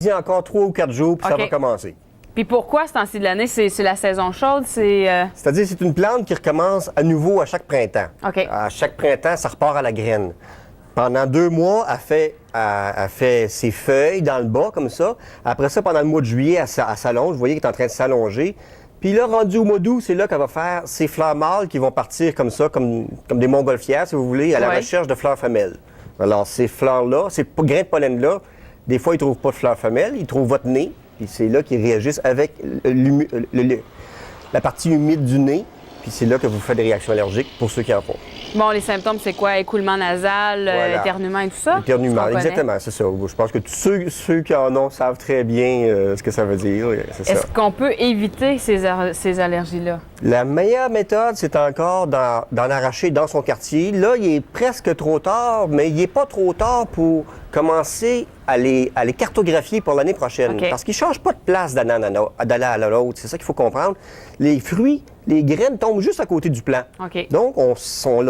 Il y a encore 3 ou 4 jours, puis ça OK. va commencer. Puis pourquoi ce temps-ci de l'année? C'est la saison chaude? C'est-à-dire c'est une plante qui recommence à nouveau à chaque printemps. OK. À chaque printemps, ça repart à la graine. Pendant 2 mois, elle fait ses feuilles dans le bas, comme ça. Après ça, pendant le mois de juillet, elle s'allonge. Vous voyez qu'elle est en train de s'allonger. Puis là, rendu au mois d'août, c'est là qu'elle va faire ses fleurs mâles qui vont partir comme ça, comme des montgolfières, si vous voulez, à la recherche de fleurs femelles. Alors, ces fleurs-là, ces grains de pollen-là, des fois, ils ne trouvent pas de fleurs femelles, ils trouvent votre nez, puis c'est là qu'ils réagissent avec la partie humide du nez, puis c'est là que vous faites des réactions allergiques pour ceux qui en font. Bon, les symptômes, c'est quoi? Écoulement nasal, Voilà. éternuement et tout ça? Éternuement, exactement, c'est ça. Je pense que tous ceux qui en ont savent très bien ce que ça veut dire. C'est Est-ce ça. qu'on peut éviter ces allergies-là? La meilleure méthode, c'est encore d'en arracher dans son quartier. Là, il est presque trop tard, mais il n'est pas trop tard pour commencer à les cartographier pour l'année prochaine. OK. Parce qu'ils ne changent pas de place d'aller à l'autre. C'est ça qu'il faut comprendre. Les fruits, les graines tombent juste à côté du plant. OK. Donc, on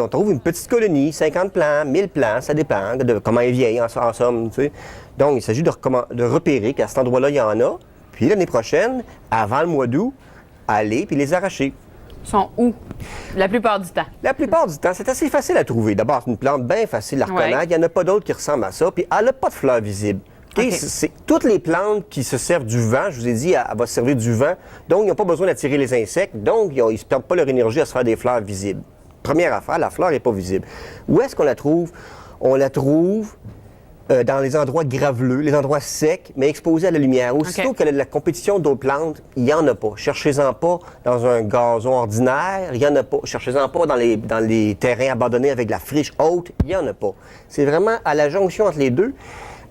trouve une petite colonie, 50 plants, 1000 plants, ça dépend de comment ils vieillent en somme. Tu sais. Donc, il s'agit de repérer qu'à cet endroit-là, il y en a. Puis l'année prochaine, avant le mois d'août, aller puis les arracher. Ils sont où? La plupart du temps. La plupart du temps, c'est assez facile à trouver. D'abord, c'est une plante bien facile à reconnaître. Ouais. Il n'y en a pas d'autres qui ressemblent à ça. Puis elle n'a pas de fleurs visibles. OK? OK. C'est toutes les plantes qui se servent du vent. Je vous ai dit, elle va se servir du vent. Donc, ils n'ont pas besoin d'attirer les insectes. Donc, ils ne se perdent pas leur énergie à se faire des fleurs visibles. Première affaire, la fleur n'est pas visible. Où est-ce qu'on la trouve? On la trouve dans les endroits graveleux, les endroits secs, mais exposés à la lumière. Aussitôt qu'elle a de la compétition d'autres plantes, il n'y en a pas. Cherchez-en pas dans un gazon ordinaire, il n'y en a pas. Cherchez-en pas dans les terrains abandonnés avec de la friche haute, il n'y en a pas. C'est vraiment à la jonction entre les deux.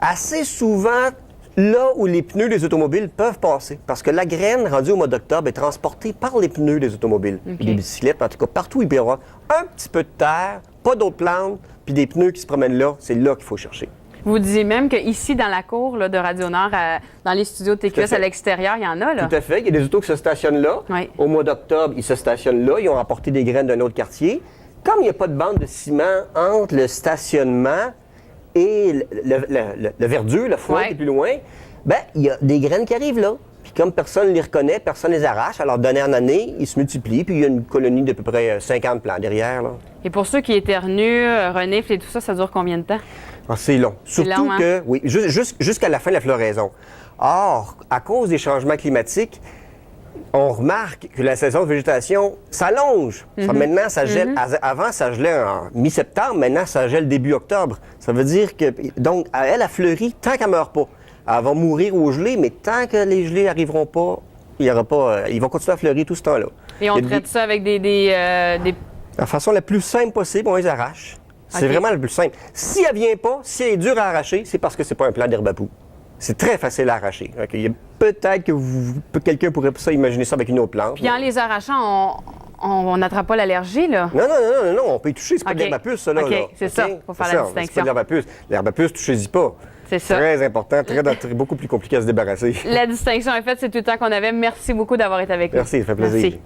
Assez souvent, là où les pneus des automobiles peuvent passer. Parce que la graine, rendue au mois d'octobre, est transportée par les pneus des automobiles. OK. Puis des bicyclettes, en tout cas, partout où il peut y avoir un petit peu de terre, pas d'autres plantes, puis des pneus qui se promènent là, c'est là qu'il faut chercher. Vous disiez même qu'ici, dans la cour là, de Radio-Nord, dans les studios de TQS à l'extérieur, il y en a, là? Tout à fait. Il y a des autos qui se stationnent là. Oui. Au mois d'octobre, ils se stationnent là. Ils ont apporté des graines d'un autre quartier. Comme il n'y a pas de bande de ciment entre le stationnement et le verdure, le foin Ouais. qui est plus loin, bien, il y a des graines qui arrivent là. Puis comme personne ne les reconnaît, personne ne les arrache, alors d'année en année, ils se multiplient. Puis il y a une colonie d'à peu près 50 plants derrière, là. Et pour ceux qui éternuent, reniflent et tout ça, ça dure combien de temps? Ah, c'est long. Surtout long, hein? que, oui, jusqu'à la fin de la floraison. Or, à cause des changements climatiques, on remarque que la saison de végétation s'allonge. Maintenant, ça gèle. Avant, ça gelait en mi-septembre. Maintenant, ça gèle début octobre. Ça veut dire que, donc, elle a fleuri tant qu'elle ne meurt pas. Elle va mourir au gelé, mais tant que les gelées n'arriveront pas, il y aura pas. Ils vont continuer à fleurir tout ce temps-là. Et on Il y a traite ça avec des La façon la plus simple possible, on les arrache. C'est OK. vraiment le plus simple. Si elle vient pas, si elle est dure à arracher, c'est parce que c'est pas un plant d'herbe à poux. C'est très facile à arracher. OK? Il y a peut-être que quelqu'un pourrait ça imaginer ça avec une autre plante. Puis en les arrachant, on n'attrape pas l'allergie, là? Non, on peut y toucher. C'est pas OK. de l'herbe à puce, ça, là. OK, là. c'est ça. Faut faire la distinction. C'est pas de l'herbe à puce. L'herbe à puce, touchez-y pas. C'est ça. Très important, beaucoup plus compliqué à se débarrasser. La distinction est faite, c'est tout le temps qu'on avait. Merci beaucoup d'avoir été avec nous. Merci, ça fait plaisir. Merci.